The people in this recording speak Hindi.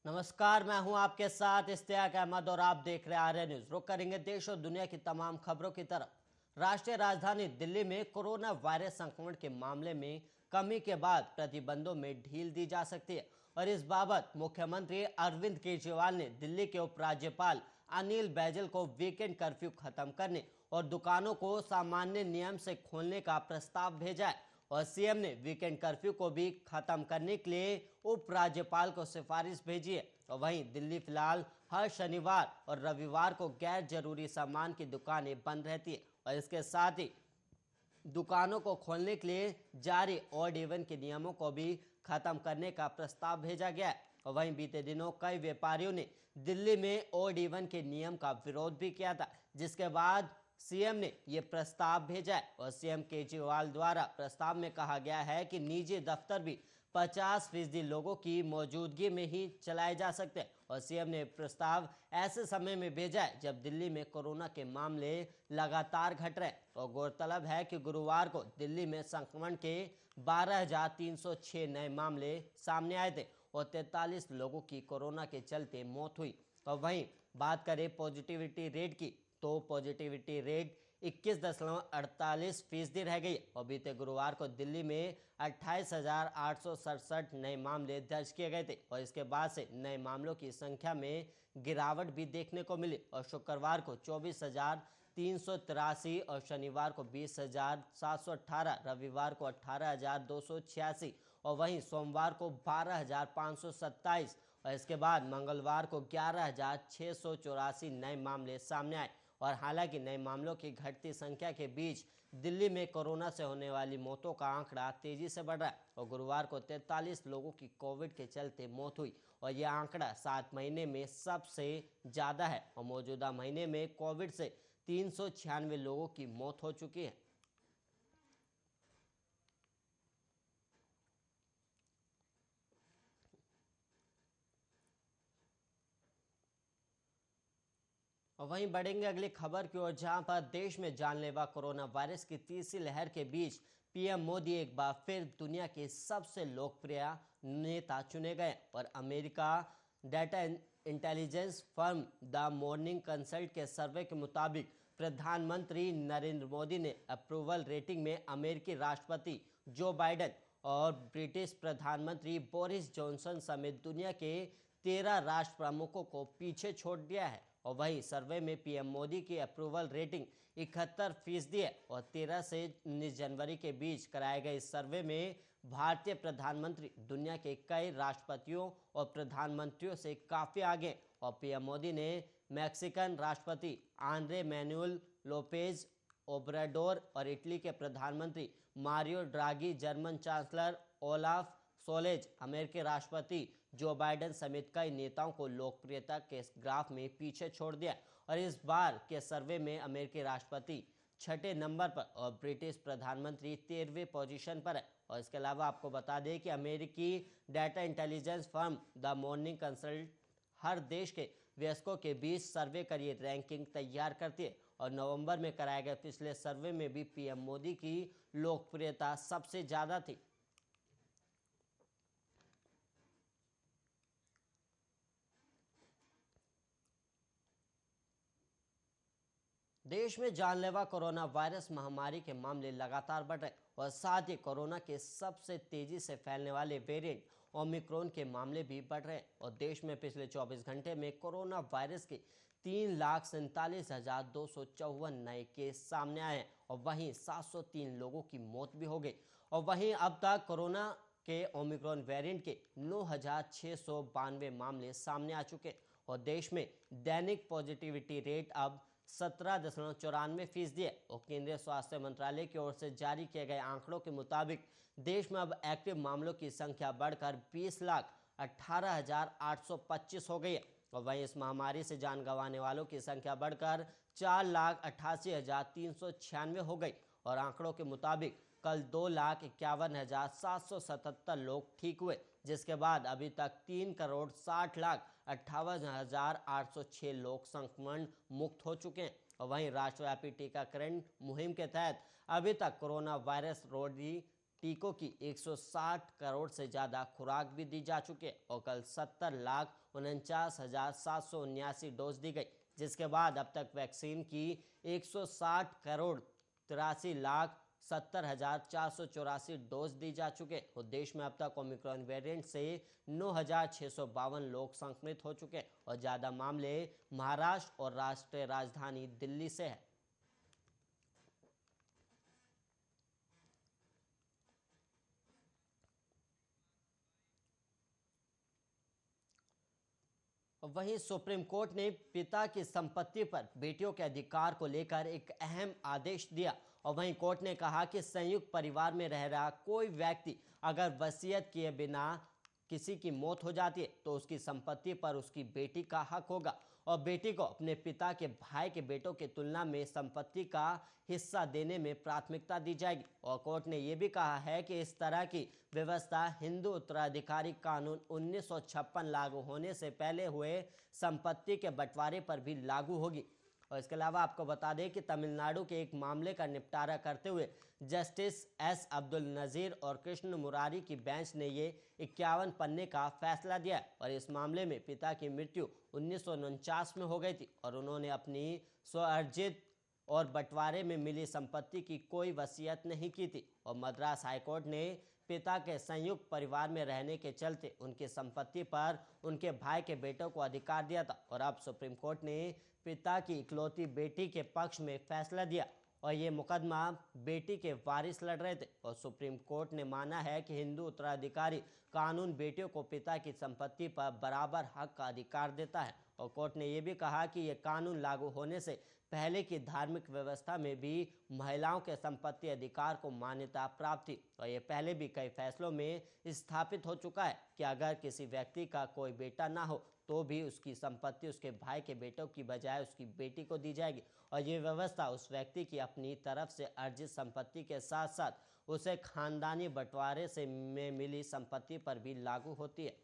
नमस्कार, मैं हूं आपके साथ इश्तियाक अहमद और आप देख रहे हैं आर्य न्यूज। रुक करेंगे देश और दुनिया की तमाम खबरों की तरफ। राष्ट्रीय राजधानी दिल्ली में कोरोना वायरस संक्रमण के मामले में कमी के बाद प्रतिबंधों में ढील दी जा सकती है और इस बाबत मुख्यमंत्री अरविंद केजरीवाल ने दिल्ली के उपराज्यपाल अनिल बैजल को वीकेंड कर्फ्यू खत्म करने और दुकानों को सामान्य नियम से खोलने का प्रस्ताव भेजा है और सीएम ने वीकेंड कर्फ्यू को भी खत्म करने के लिए उपराज्यपाल को सिफारिश भेजी है। और वहीं दिल्ली फिलहाल हर शनिवार और रविवार को गैर जरूरी सामान की दुकानें बंद रहती है और इसके साथ ही दुकानों को खोलने के लिए जारी ऑड इवन के नियमों को भी खत्म करने का प्रस्ताव भेजा गया है। और वहीं बीते दिनों कई व्यापारियों ने दिल्ली में ऑड इवन के नियम का विरोध भी किया था, जिसके बाद सीएम ने यह प्रस्ताव भेजा है और सीएम केजरीवाल द्वारा प्रस्ताव में कहा गया है कि निजी दफ्तर भी 50% लोगों की मौजूदगी में ही चलाए जा सकते हैं और सीएम ने प्रस्ताव ऐसे समय में भेजा है जब दिल्ली में कोरोना के मामले लगातार घट रहे हैं। और गौरतलब है कि गुरुवार को दिल्ली में संक्रमण के 12,306 नए मामले सामने आए थे और 43 लोगों की कोरोना के चलते मौत हुई। और वहीं बात करें पॉजिटिविटी रेट की, तो पॉजिटिविटी रेट 21.48% रह गई और बीते गुरुवार को दिल्ली में 28,867 नए मामले दर्ज किए गए थे और इसके बाद से नए मामलों की संख्या में गिरावट भी देखने को मिली और शुक्रवार को 24,383 और शनिवार को 20,718, रविवार को 18,286 और वहीं सोमवार को 12,527 और इसके बाद मंगलवार को 11,684 नए मामले सामने आए। और हालांकि नए मामलों की घटती संख्या के बीच दिल्ली में कोरोना से होने वाली मौतों का आंकड़ा तेजी से बढ़ रहा है और गुरुवार को 43 लोगों की कोविड के चलते मौत हुई और यह आंकड़ा 7 महीने में सबसे ज्यादा है और मौजूदा महीने में कोविड से 396 लोगों की मौत हो चुकी है। और वहीं बढ़ेंगे अगली खबर की ओर, जहां पर देश में जानलेवा कोरोना वायरस की तीसरी लहर के बीच पीएम मोदी एक बार फिर दुनिया के सबसे लोकप्रिय नेता चुने गए और America data intelligence firm the Morning consult के सर्वे के मुताबिक प्रधानमंत्री नरेंद्र मोदी ने अप्रूवल रेटिंग में अमेरिकी राष्ट्रपति जो बाइडेन और ब्रिटिश प्रधानमंत्री बोरिस जॉनसन समेत दुनिया के 13 राष्ट्र प्रमुखों को पीछे छोड़ दिया है। और वहीं सर्वे में पीएम मोदी की अप्रूवल रेटिंग 71% है और 13 से 19 जनवरी के बीच कराए गए इस सर्वे में भारतीय प्रधानमंत्री दुनिया के कई राष्ट्रपतियों और प्रधानमंत्रियों से काफी आगे और पीएम मोदी ने मैक्सिकन राष्ट्रपति आंद्रे मैनुअल लोपेज ओब्राडोर और इटली के प्रधानमंत्री Mario Draghi, German chancellor Olaf Scholz, अमेरिकी राष्ट्रपति जो बाइडेन समेत कई नेताओं को लोकप्रियता के ग्राफ में पीछे छोड़ दिया और इस बार के सर्वे में अमेरिकी राष्ट्रपति 6ठे नंबर पर और ब्रिटिश प्रधानमंत्री 13वें पोजीशन पर है। और इसके अलावा आपको बता दें कि अमेरिकी data intelligence firm the Morning Consult हर देश के वयस्कों के बीच सर्वे कर ये रैंकिंग तैयार करती है और नवंबर में कराए गए पिछले सर्वे में भी पीएम मोदी की लोकप्रियता सबसे ज्यादा थी। देश में जानलेवा कोरोना वायरस महामारी के मामले लगातार बढ़ रहे और साथ ही कोरोना के सबसे तेजी से फैलने वाले वेरिएंट ओमिक्रॉन के मामले भी बढ़ रहे और देश में पिछले 24 घंटे में कोरोना वायरस के 3,47,254 नए केस सामने आए हैं और वहीं 703 लोगों की मौत भी हो गई। और वहीं अब तक कोरोना के ओमिक्रॉन वेरिएंट के 9,692 मामले सामने आ चुके और देश में दैनिक पॉजिटिविटी रेट अब 17.94% है और केंद्रीय स्वास्थ्य मंत्रालय की ओर से जारी किए गए आंकड़ों के मुताबिक देश में अब एक्टिव मामलों की संख्या बढ़कर 20,18,825 हो गई है और वहीं इस महामारी से जान गंवाने वालों की संख्या बढ़कर 4,88,396 हो गई और आंकड़ों के मुताबिक कल 2,51,777 लोग ठीक हुए, जिसके बाद अभी तक 3,58,58,806 लोग संक्रमण मुक्त हो चुके हैं और वहीं राष्ट्रव्यापी टीकाकरण मुहिम के तहत अभी तक कोरोना वायरस रोधी टीकों की 160 करोड़ से ज़्यादा खुराक भी दी जा चुकी है और कल 70,49,779 डोज दी गई, जिसके बाद अब तक वैक्सीन की 160 करोड़ 83,70,484 डोज दी जा चुके और देश में अब तक ओमिक्रॉन वेरिएंट से 9,652 लोग संक्रमित हो चुके और ज़्यादा मामले महाराष्ट्र और राष्ट्रीय राजधानी दिल्ली से है। वहीं सुप्रीम कोर्ट ने पिता की संपत्ति पर बेटियों के अधिकार को लेकर एक अहम आदेश दिया और वहीं कोर्ट ने कहा कि संयुक्त परिवार में रह रहा कोई व्यक्ति अगर वसीयत किए बिना किसी की मौत हो जाती है तो उसकी संपत्ति पर उसकी बेटी का हक होगा और बेटी को अपने पिता के भाई के बेटों की तुलना में संपत्ति का हिस्सा देने में प्राथमिकता दी जाएगी। और कोर्ट ने यह भी कहा है कि इस तरह की व्यवस्था हिंदू उत्तराधिकारी कानून 1956 लागू होने से पहले हुए संपत्ति के बंटवारे पर भी लागू होगी। और इसके अलावा आपको बता दें कि तमिलनाडु के एक मामले का निपटारा करते हुए जस्टिस एस अब्दुल नज़ीर और कृष्ण मुरारी की बेंच ने ये 51 पन्ने का फैसला दिया और इस मामले में पिता की मृत्यु 1949 में हो गई थी और उन्होंने अपनी स्वअर्जित और बंटवारे में मिली संपत्ति की कोई वसीयत नहीं की थी और मद्रास हाईकोर्ट ने पिता के संयुक्त परिवार में रहने के चलते उनकी संपत्ति पर उनके भाई के बेटों को अधिकार दिया था और अब सुप्रीम कोर्ट ने पिता की इकलौती बेटी के पक्ष में फैसला दिया और ये मुकदमा बेटी के वारिस लड़ रहे थे और सुप्रीम कोर्ट ने माना है कि हिंदू उत्तराधिकारी कानून बेटियों को पिता की संपत्ति पर बराबर हक का अधिकार देता है और कोर्ट ने यह भी कहा कि यह कानून लागू होने से पहले की धार्मिक व्यवस्था में भी महिलाओं के संपत्ति अधिकार को मान्यता प्राप्त थी और ये पहले भी कई फैसलों में स्थापित हो चुका है कि अगर किसी व्यक्ति का कोई बेटा ना हो तो भी उसकी संपत्ति उसके भाई के बेटों की बजाय उसकी बेटी को दी जाएगी और ये व्यवस्था उस व्यक्ति की अपनी तरफ से अर्जित संपत्ति के साथ साथ उसे खानदानी बंटवारे से में मिली संपत्ति पर भी लागू होती है।